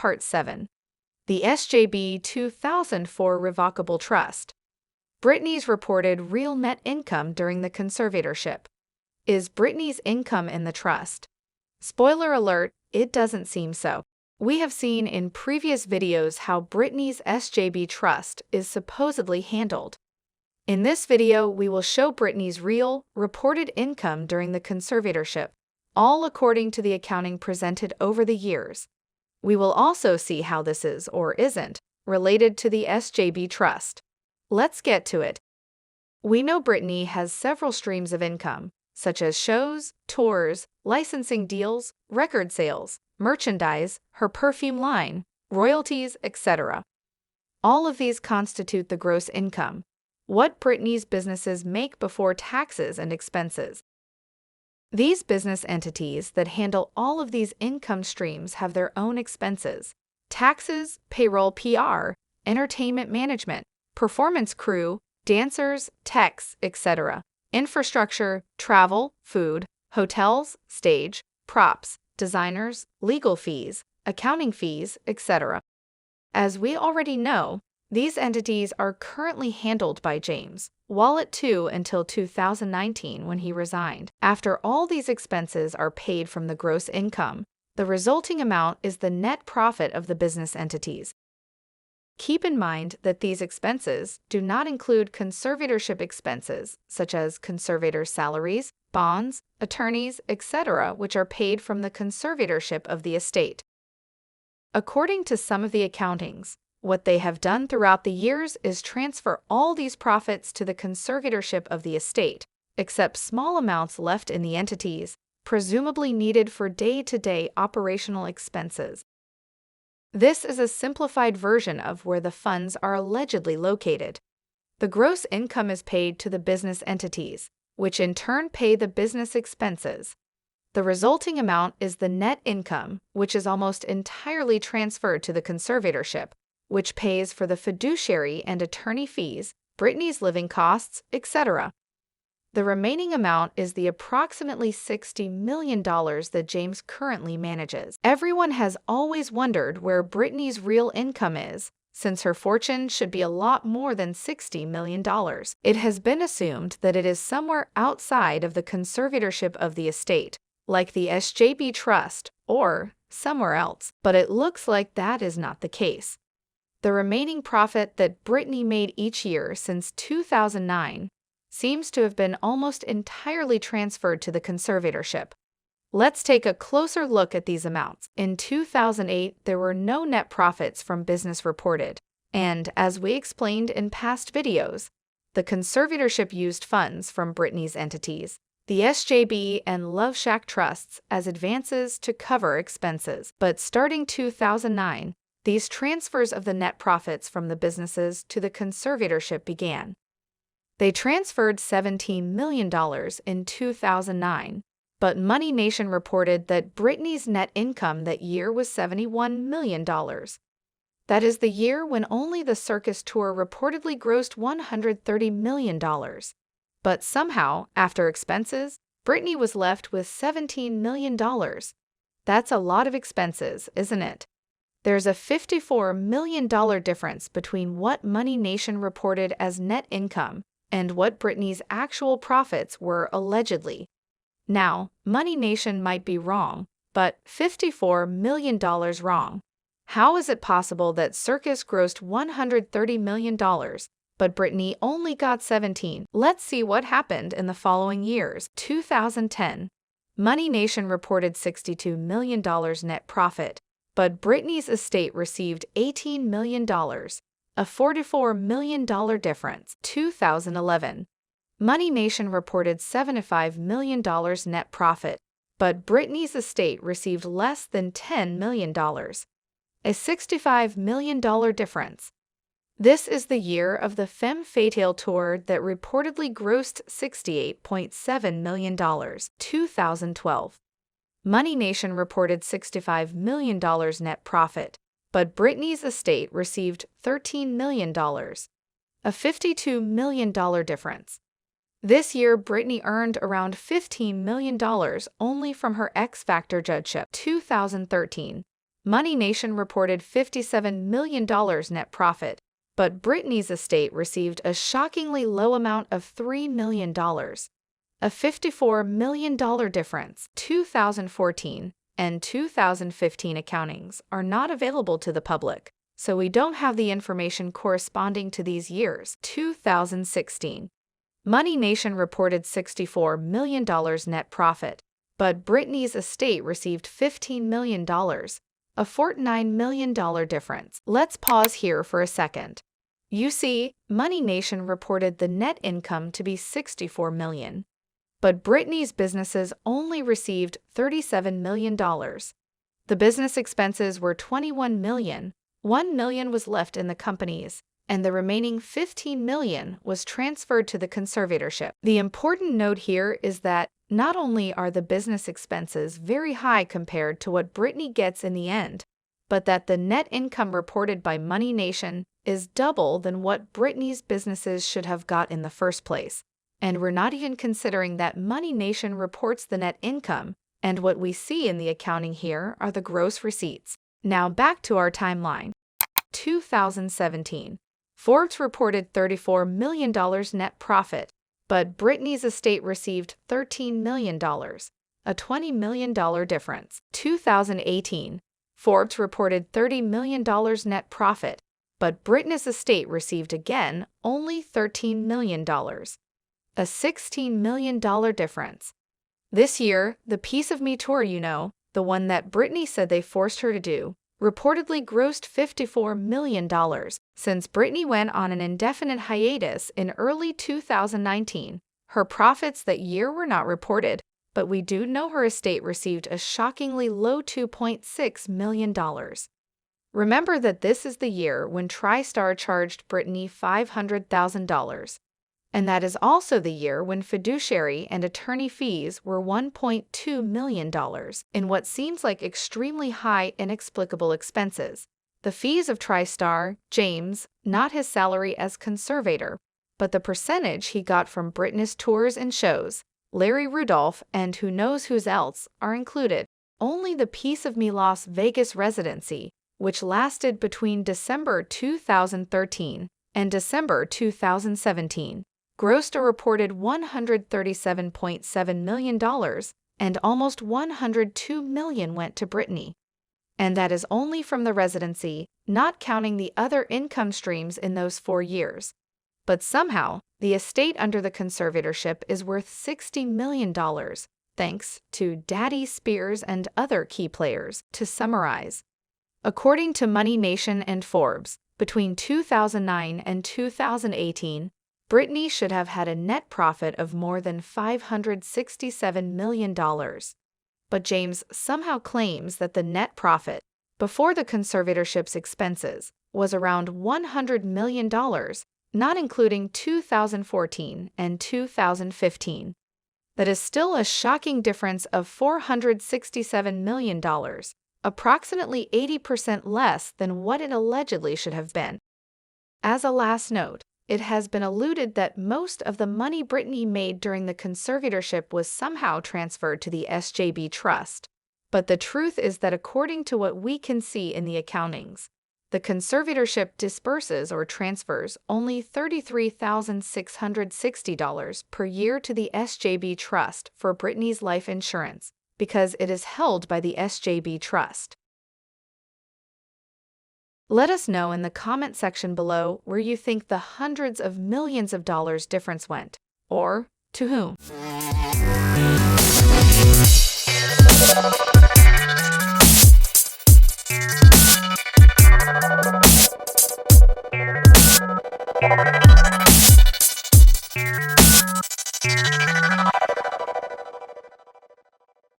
Part 7. The SJB 2004 Revocable Trust. Britney's reported real net income during the conservatorship. Is Britney's income in the trust? Spoiler alert, it doesn't seem so. We have seen in previous videos how Britney's SJB Trust is supposedly handled. In this video, we will show Britney's real, reported income during the conservatorship, all according to the accounting presented over the years. We will also see how this is, or isn't, related to the SJB Trust. Let's get to it. We know Britney has several streams of income, such as shows, tours, licensing deals, record sales, merchandise, her perfume line, royalties, etc. All of these constitute the gross income, what Britney's businesses make before taxes and expenses. These business entities that handle all of these income streams have their own expenses: taxes, payroll, PR, entertainment management, performance crew, dancers, techs, etc., infrastructure, travel, food, hotels, stage, props, designers, legal fees, accounting fees, etc. As we already know, these entities are currently handled by James Wallet II until 2019 when he resigned. After all these expenses are paid from the gross income, the resulting amount is the net profit of the business entities. Keep in mind that these expenses do not include conservatorship expenses, such as conservator salaries, bonds, attorneys, etc., which are paid from the conservatorship of the estate. According to some of the accountings, what they have done throughout the years is transfer all these profits to the conservatorship of the estate, except small amounts left in the entities, presumably needed for day-to-day operational expenses. This is a simplified version of where the funds are allegedly located. The gross income is paid to the business entities, which in turn pay the business expenses. The resulting amount is the net income, which is almost entirely transferred to the conservatorship, which pays for the fiduciary and attorney fees, Britney's living costs, etc. The remaining amount is the approximately $60 million that James currently manages. Everyone has always wondered where Britney's real income is, since her fortune should be a lot more than $60 million. It has been assumed that it is somewhere outside of the conservatorship of the estate, like the SJB Trust, or somewhere else, but it looks like that is not the case. The remaining profit that Britney made each year since 2009 seems to have been almost entirely transferred to the conservatorship. Let's take a closer look at these amounts. In 2008, there were no net profits from business reported, and as we explained in past videos, the conservatorship used funds from Britney's entities, the SJB and Love Shack trusts, as advances to cover expenses. But starting 2009, these transfers of the net profits from the businesses to the conservatorship began. They transferred $17 million in 2009, but Money Nation reported that Britney's net income that year was $71 million. That is the year when only the circus tour reportedly grossed $130 million. But somehow, after expenses, Britney was left with $17 million. That's a lot of expenses, isn't it? There's a $54 million difference between what Money Nation reported as net income and what Britney's actual profits were allegedly. Now, Money Nation might be wrong, but $54 million wrong. How is it possible that Circus grossed $130 million, but Britney only got 17? Let's see what happened in the following years. 2010, Money Nation reported $62 million net profit, but Britney's estate received $18 million, a $44 million difference. 2011, Money Nation reported $75 million net profit, but Britney's estate received less than $10 million, a $65 million difference. This is the year of the Femme Fatale tour that reportedly grossed $68.7 million. 2012, Money Nation reported $65 million net profit, but Britney's estate received $13 million, a $52 million difference. This year, Britney earned around $15 million only from her X Factor judgeship. 2013, Money Nation reported $57 million net profit, but Britney's estate received a shockingly low amount of $3 million. A $54 million difference. 2014 and 2015 accountings are not available to the public, so we don't have the information corresponding to these years. 2016. Money Nation reported $64 million net profit, but Britney's estate received $15 million, a $49 million difference. Let's pause here for a second. You see, Money Nation reported the net income to be $64 million, but Britney's businesses only received $37 million. The business expenses were $21 million, $1 million was left in the companies, and the remaining $15 million was transferred to the conservatorship. The important note here is that not only are the business expenses very high compared to what Britney gets in the end, but that the net income reported by Money Nation is double than what Britney's businesses should have got in the first place. And we're not even considering that Money Nation reports the net income, and what we see in the accounting here are the gross receipts. Now back to our timeline. 2017. Forbes reported $34 million net profit, but Britney's estate received $13 million, a $20 million difference. 2018. Forbes reported $30 million net profit, but Britney's estate received again only $13 million, a $16 million difference. This year, the Piece of Me tour, the one that Britney said they forced her to do, reportedly grossed $54 million since Britney went on an indefinite hiatus in early 2019. Her profits that year were not reported, but we do know her estate received a shockingly low $2.6 million. Remember that this is the year when TriStar charged Britney $500,000. And that is also the year when fiduciary and attorney fees were $1.2 million in what seems like extremely high inexplicable expenses. The fees of TriStar, James, not his salary as conservator, but the percentage he got from Britney's tours and shows, Larry Rudolph and who knows who else are included. Only the Piece of Me Las Vegas residency, which lasted between December 2013 and December 2017, grossed a reported $137.7 million, and almost $102 million went to Britney. And that is only from the residency, not counting the other income streams in those 4 years. But somehow, the estate under the conservatorship is worth $60 million, thanks to Daddy Spears and other key players. To summarize, according to Money Nation and Forbes, between 2009 and 2018, Britney should have had a net profit of more than $567 million. But James somehow claims that the net profit, before the conservatorship's expenses, was around $100 million, not including 2014 and 2015. That is still a shocking difference of $467 million, approximately 80% less than what it allegedly should have been. As a last note, it has been alluded that most of the money Britney made during the conservatorship was somehow transferred to the SJB Trust. But the truth is that according to what we can see in the accountings, the conservatorship disperses or transfers only $33,660 per year to the SJB Trust for Britney's life insurance, because it is held by the SJB Trust. Let us know in the comment section below where you think the hundreds of millions of dollars difference went, or to whom.